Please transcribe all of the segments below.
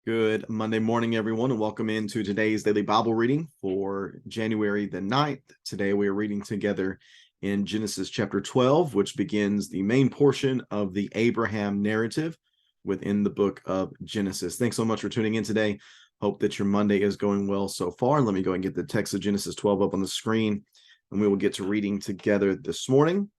Good Monday morning, everyone, and welcome into today's daily Bible reading for January the 9th. Today we are reading together in Genesis chapter 12, which begins the main portion of the Abraham narrative within the book of Genesis. Thanks so much for tuning in today. Hope that your Monday is going well so far. Let me go and get the text of Genesis 12 up on the screen, and we will get to reading together this morning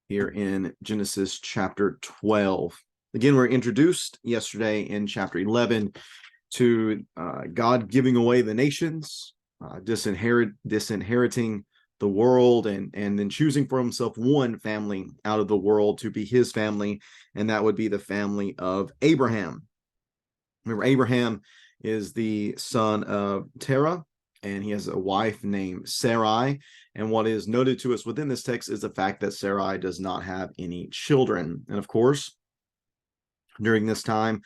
here in Genesis chapter 12. Again, we're introduced yesterday in chapter 11 to God giving away the nations, disinheriting the world, and then choosing for himself one family out of the world to be his family, and that would be the family of Abraham. Remember, Abraham is the son of Terah, and he has a wife named Sarai. And what is noted to us within this text is the fact that Sarai does not have any children. And of course, during this time,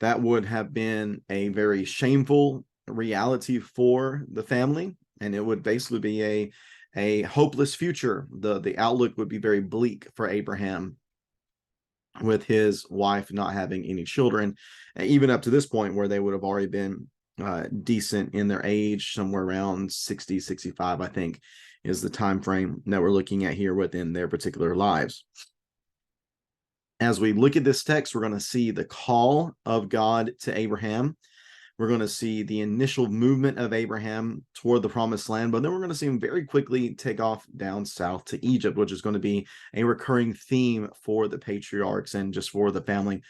that would have been a very shameful reality for the family, and it would basically be a hopeless future. The outlook would be very bleak for Abraham, with his wife not having any children, even up to this point where they would have already been decent in their age, somewhere around 60, 65, I think, is the time frame that we're looking at here within their particular lives. As we look at this text, we're going to see the call of God to Abraham. We're going to see the initial movement of Abraham toward the promised land, but then we're going to see him very quickly take off down south to Egypt, which is going to be a recurring theme for the patriarchs and just for the family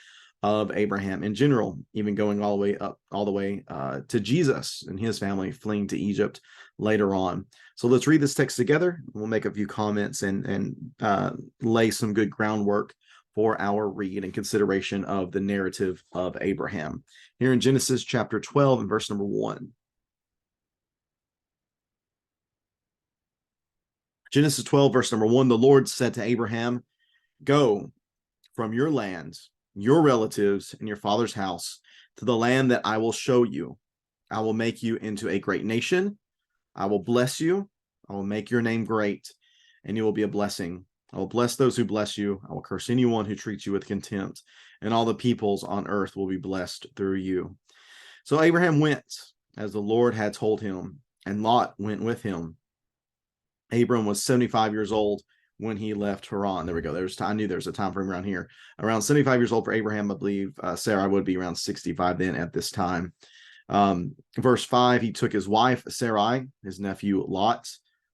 of Abraham in general, even going all the way to Jesus and his family fleeing to Egypt later on. So let's read this text together. We'll make a few comments and lay some good groundwork for our read and consideration of the narrative of Abraham. Here in Genesis chapter 12 and verse number 1. Genesis 12, verse number 1, the Lord said to Abraham, "Go from your land, your relatives, and your father's house to the land that I will show you. I will make you into a great nation. I will bless you. I will make your name great, and you will be a blessing. I will bless those who bless you. I will curse anyone who treats you with contempt, and all the peoples on earth will be blessed through you." So Abraham went as the Lord had told him, and Lot went with him. Abram was 75 years old when he left Haran. There we go. I knew there's a time frame around here. Around 75 years old for Abraham. I believe Sarah would be around 65 then at this time. Verse 5, he took his wife Sarai, his nephew Lot.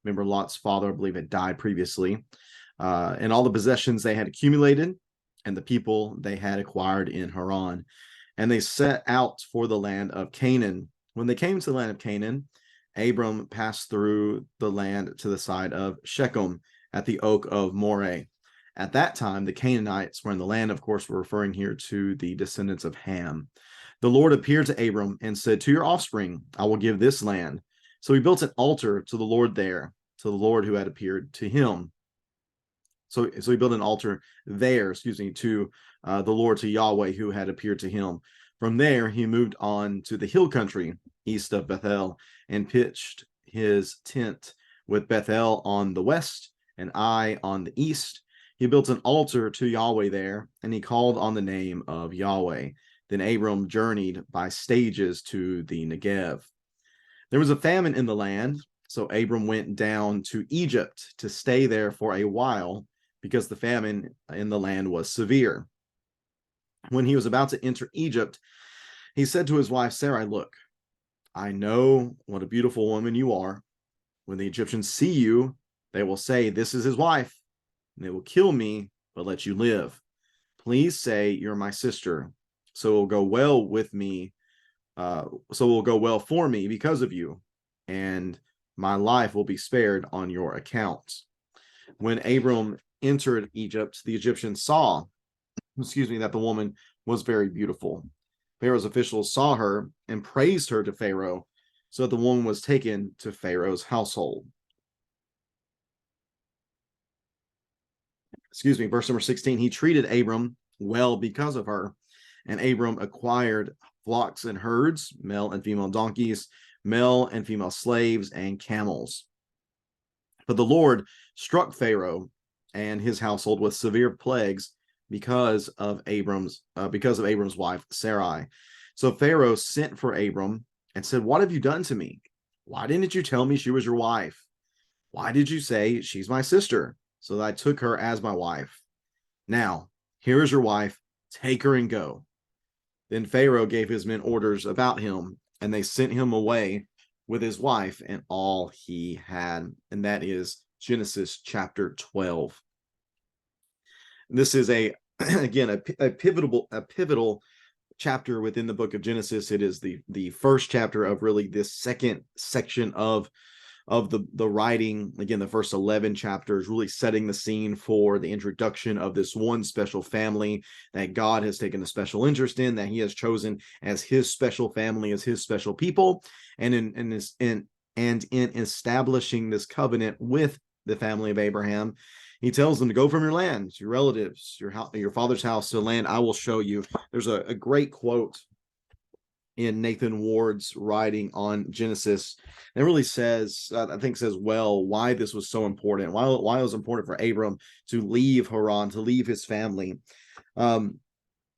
Remember, Lot's father, I believe, had died previously. And all the possessions they had accumulated and the people they had acquired in Haran. And they set out for the land of Canaan. When they came to the land of Canaan, Abram passed through the land to the side of Shechem at the oak of Moreh. At that time, the Canaanites were in the land. Of course, we're referring here to the descendants of Ham. The Lord appeared to Abram and said, "To your offspring, I will give this land." So he built an altar to the Lord there, to the Lord who had appeared to him. So he built an altar there, to the Lord, to Yahweh, who had appeared to him. From there, he moved on to the hill country east of Bethel and pitched his tent with Bethel on the west and Ai on the east. He built an altar to Yahweh there, and he called on the name of Yahweh. Then Abram journeyed by stages to the Negev. There was a famine in the land, so Abram went down to Egypt to stay there for a while, because the famine in the land was severe. When he was about to enter Egypt, he said to his wife Sarai, "Look, I know what a beautiful woman you are. When the Egyptians see you, they will say, 'This is his wife,' and they will kill me, but let you live. Please say you're my sister, so it will go well with me, so it will go well for me because of you, and my life will be spared on your account." When Abram entered Egypt, the Egyptians saw, that the woman was very beautiful. Pharaoh's officials saw her and praised her to Pharaoh, so that the woman was taken to Pharaoh's household. Verse number 16, he treated Abram well because of her, and Abram acquired flocks and herds, male and female donkeys, male and female slaves, and camels. But the Lord struck Pharaoh and his household with severe plagues because of Abram's wife Sarai. So Pharaoh sent for Abram and said, "What have you done to me? Why didn't you tell me she was your wife? Why did you say she's my sister?" So that I took her as my wife. Now, here is your wife. Take her and go. Then Pharaoh gave his men orders about him, and they sent him away with his wife and all he had. And that is Genesis chapter 12. This is again a pivotal chapter within the book of Genesis. It is the first chapter of really this second section of the writing. Again, the first 11 chapters really setting the scene for the introduction of this one special family that God has taken a special interest in, that he has chosen as his special family, as his special people, and in establishing this covenant with the family of Abraham, he tells them to go from your lands, your relatives, your father's house, to the land I will show you. There's a great quote in Nathan Ward's writing on Genesis. It really says, I think says well, why this was so important, why it was important for Abram to leave Haran, to leave his family. And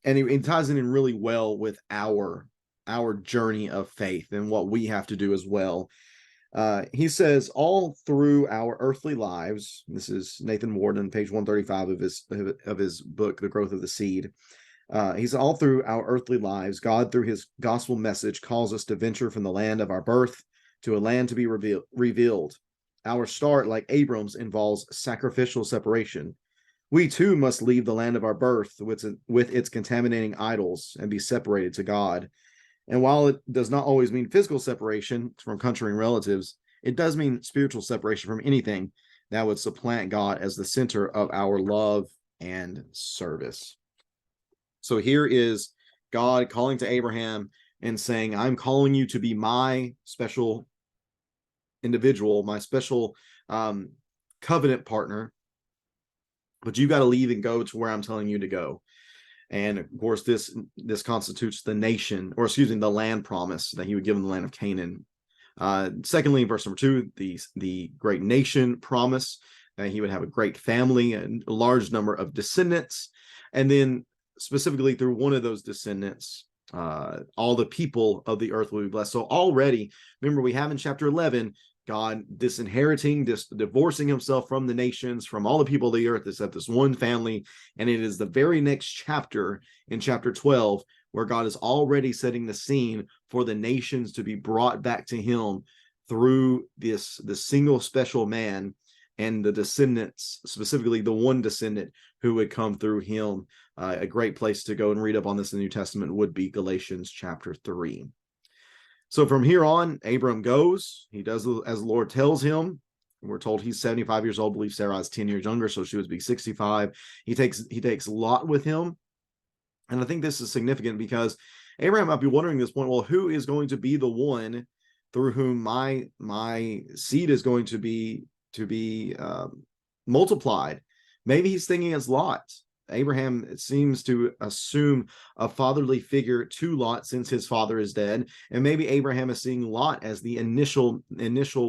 it ties in really well with our journey of faith and what we have to do as well. He says, all through our earthly lives, this is Nathan Ward on page 135 of his book, The Growth of the Seed. He's all through our earthly lives, God, through his gospel message, calls us to venture from the land of our birth to a land to be revealed. Our start, like Abram's, involves sacrificial separation. We too must leave the land of our birth with its contaminating idols and be separated to God. And while it does not always mean physical separation from country and relatives, it does mean spiritual separation from anything that would supplant God as the center of our love and service. So here is God calling to Abraham and saying, I'm calling you to be my special individual, my special covenant partner, but you got to leave and go to where I'm telling you to go. And of course, this constitutes the nation, or excuse me, the land promise that he would give him the land of Canaan. Secondly, in verse number 2, the great nation promise that he would have a great family and a large number of descendants. And then specifically through one of those descendants, all the people of the earth will be blessed. So already, remember, we have in chapter 11, God divorcing himself from the nations, from all the people of the earth, except this one family. And it is the very next chapter, in chapter 12, where God is already setting the scene for the nations to be brought back to him through the single special man and the descendants, specifically the one descendant who would come through him. A great place to go and read up on this in the New Testament would be Galatians chapter 3. So from here on, Abram goes. He does as the Lord tells him. We're told he's 75 years old. I believe Sarah is 10 years younger, so she would be 65. He takes Lot with him. And I think this is significant because Abraham might be wondering at this point, well, who is going to be the one through whom my seed is going to be multiplied? Maybe he's thinking as Lot. Abraham seems to assume a fatherly figure to Lot since his father is dead, and maybe Abraham is seeing Lot as the initial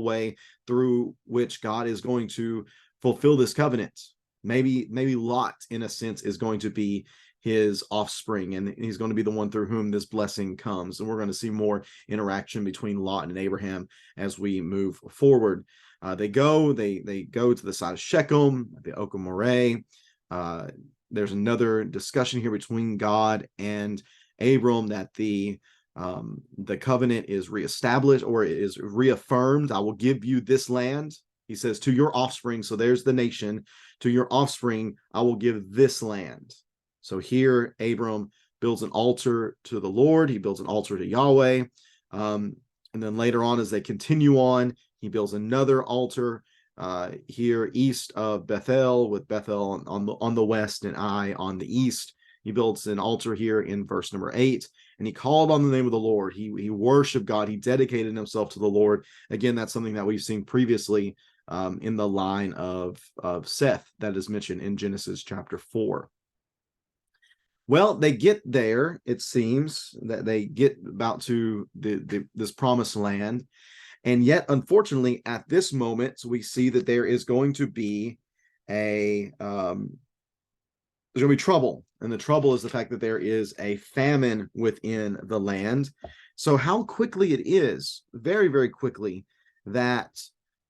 way through which God is going to fulfill this covenant. Maybe Lot, in a sense, is going to be his offspring, and he's going to be the one through whom this blessing comes. And we're going to see more interaction between Lot and Abraham as we move forward. They go to the side of Shechem, the Oak of Moreh. There's another discussion here between God and Abram that the covenant is reestablished, or is reaffirmed. I will give you this land. He says to your offspring. So there's the nation. To your offspring, I will give this land. So here, Abram builds an altar to the Lord. He builds an altar to Yahweh. And then later on, as they continue on, he builds another altar here east of Bethel, with Bethel on the west and Ai on the east. He builds an altar here in verse number 8, and he called on the name of the Lord. He worshiped God. He dedicated himself to the Lord. Again, that's something that we've seen previously in the line of Seth that is mentioned in Genesis chapter 4. Well, they get there. It seems that they get about to this promised land. And yet, unfortunately, at this moment, we see that there is going to be a there's going to be trouble. And the trouble is the fact that there is a famine within the land. So how quickly it is, very, very quickly, that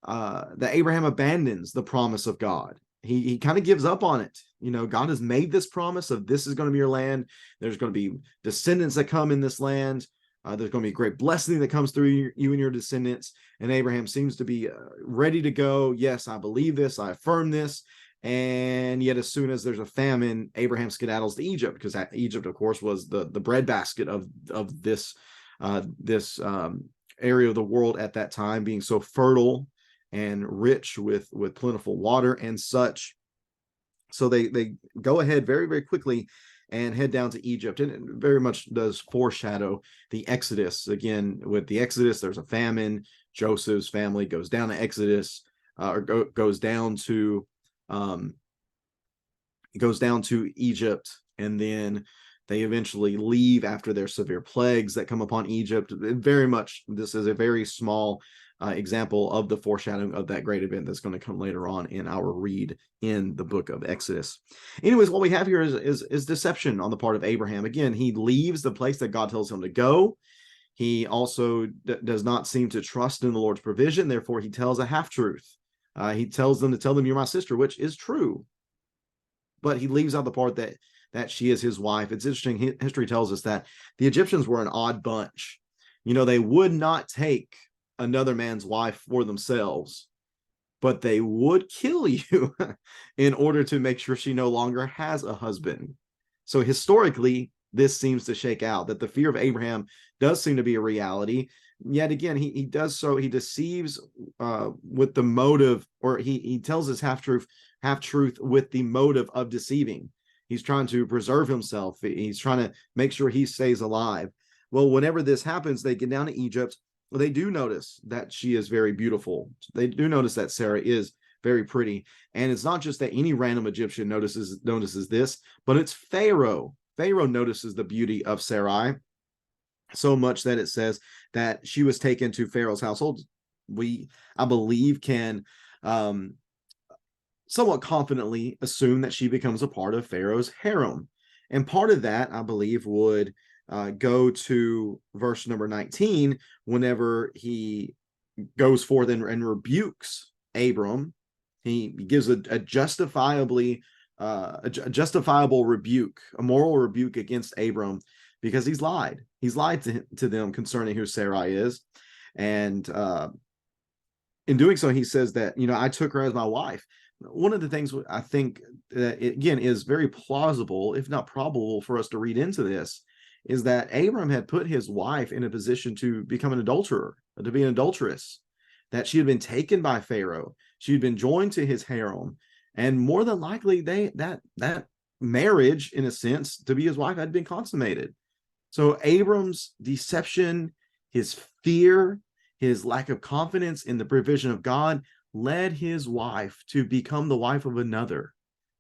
that Abraham abandons the promise of God. He kind of gives up on it. You know, God has made this promise of this is going to be your land. There's going to be descendants that come in this land. There's going to be a great blessing that comes through you and your descendants. And Abraham seems to be ready to go. Yes, I believe this. I affirm this. And yet, as soon as there's a famine, Abraham skedaddles to Egypt, because Egypt, of course, was the breadbasket of this area of the world at that time, being so fertile and rich with plentiful water and such. So they go ahead very, very quickly and head down to Egypt. And it very much does foreshadow the Exodus. Again, with the Exodus, there's a famine. Joseph's family goes down to Exodus, goes down to Egypt, and then they eventually leave after their severe plagues that come upon Egypt. Very much, this is a very small example of the foreshadowing of that great event that's going to come later on in our read in the book of Exodus. Anyways, what we have here is deception on the part of Abraham. Again, he leaves the place that God tells him to go. He also does not seem to trust in the Lord's provision. Therefore, he tells a half-truth. He tells them to tell them you're my sister, which is true. But he leaves out the part that she is his wife. It's interesting. History tells us that the Egyptians were an odd bunch. You know, they would not take another man's wife for themselves, but they would kill you in order to make sure she no longer has a husband. So historically, this seems to shake out, that the fear of Abraham does seem to be a reality. Yet again, he does so, he deceives with the motive, or he tells his half-truth with the motive of deceiving. He's trying to preserve himself. He's trying to make sure he stays alive. Well, whenever this happens, they get down to Egypt. They do notice that she is very beautiful. They do notice that Sarah is very pretty. And it's not just that any random Egyptian notices this, but it's Pharaoh. Pharaoh notices the beauty of Sarai, so much that it says that she was taken to Pharaoh's household. I believe, can somewhat confidently assume that she becomes a part of Pharaoh's harem. And part of that, I believe, would go to verse number 19, whenever he goes forth and rebukes Abram. He gives a justifiable rebuke, a moral rebuke against Abram, because he's lied. He's lied to them concerning who Sarai is. And in doing so, he says that, you know, I took her as my wife. One of the things I think that, again, is very plausible, if not probable, for us to read into this, is that Abram had put his wife in a position to become an adulterer, to be an adulteress, that she had been taken by Pharaoh. She had been joined to his harem, and more than likely that marriage, in a sense, to be his wife, had been consummated. So Abram's deception, his fear, his lack of confidence in the provision of God led his wife to become the wife of another,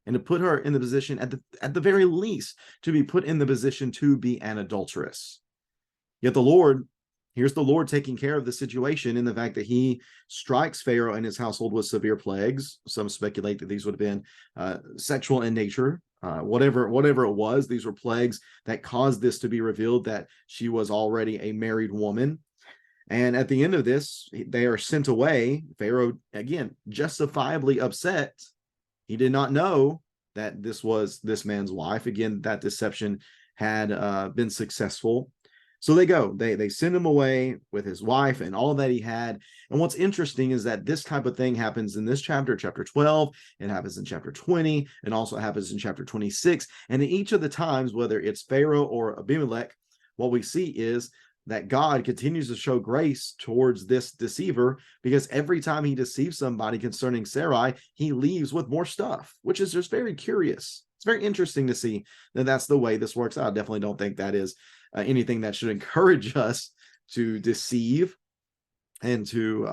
and to put her in the position, at the very least, to be put in the position to be an adulteress. Yet here's the Lord taking care of the situation in the fact that he strikes Pharaoh and his household with severe plagues. Some speculate that these would have been sexual in nature. Whatever it was, these were plagues that caused this to be revealed that she was already a married woman. And at the end of this, they are sent away. Pharaoh, again, justifiably upset. He did not know that this was this man's wife. Again, that deception had been successful. So they go. They send him away with his wife and all that he had. And what's interesting is that this type of thing happens in this chapter, chapter 12. It happens in chapter 20, and also happens in chapter 26. And in each of the times, whether it's Pharaoh or Abimelech, what we see is that God continues to show grace towards this deceiver, because every time he deceives somebody concerning Sarai, he leaves with more stuff, which is just very curious. It's very interesting to see that that's the way this works out. I definitely don't think that is anything that should encourage us to deceive and to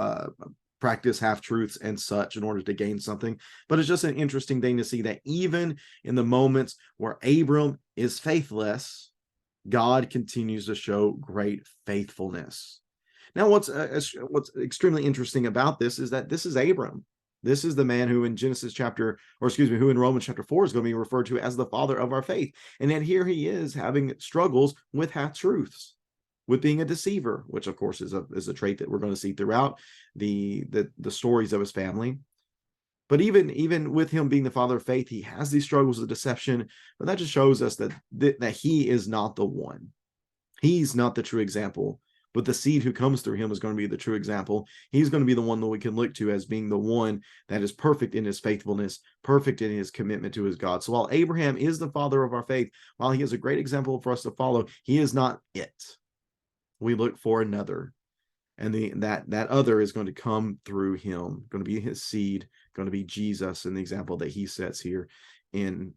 practice half-truths and such in order to gain something. But it's just an interesting thing to see that even in the moments where Abram is faithless, God continues to show great faithfulness. Now, what's extremely interesting about this is that this is Abram. This is the man who in who in Romans chapter 4 is going to be referred to as the father of our faith. And yet here he is having struggles with half truths, with being a deceiver, which of course is a trait that we're going to see throughout the stories of his family. But even with him being the father of faith, he has these struggles of deception. But that just shows us that he is not the one. He's not the true example. But the seed who comes through him is going to be the true example. He's going to be the one that we can look to as being the one that is perfect in his faithfulness, perfect in his commitment to his God. So while Abraham is the father of our faith, while he is a great example for us to follow, he is not it. We look for another. And that other is going to come through him, going to be his seed, going to be Jesus, and the example that he sets here in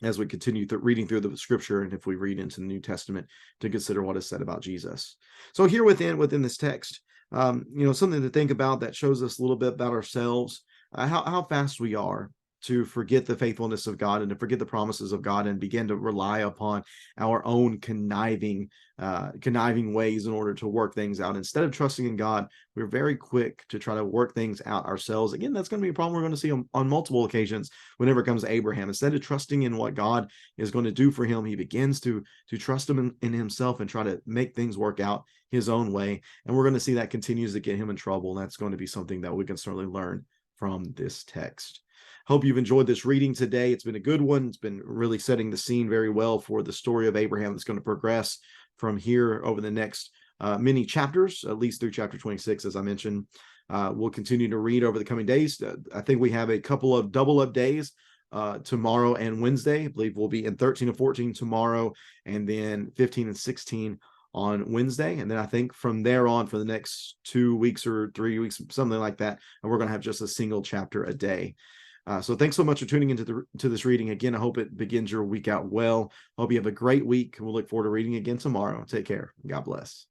as we continue reading through the scripture, and if we read into the New Testament to consider what is said about Jesus. So here within this text, something to think about that shows us a little bit about ourselves, how fast we are to forget the faithfulness of God and to forget the promises of God and begin to rely upon our own conniving ways in order to work things out. Instead of trusting in God, we're very quick to try to work things out ourselves. Again, that's going to be a problem we're going to see on multiple occasions whenever it comes to Abraham. Instead of trusting in what God is going to do for him, he begins to trust him in himself and try to make things work out his own way. And we're going to see that continues to get him in trouble. And that's going to be something that we can certainly learn from this text. Hope you've enjoyed this reading today. It's been a good one. It's been really setting the scene very well for the story of Abraham that's going to progress from here over the next many chapters, at least through chapter 26, as I mentioned. We'll continue to read over the coming days. I think we have a couple of double up days tomorrow and Wednesday. I believe we'll be in 13 and 14 tomorrow, and then 15 and 16 on Wednesday. And then I think from there on for the next 2 weeks or 3 weeks, something like that, and we're going to have just a single chapter a day. So thanks so much for tuning into this reading. Again, I hope it begins your week out well. Hope you have a great week. We'll look forward to reading again tomorrow. Take care. God bless.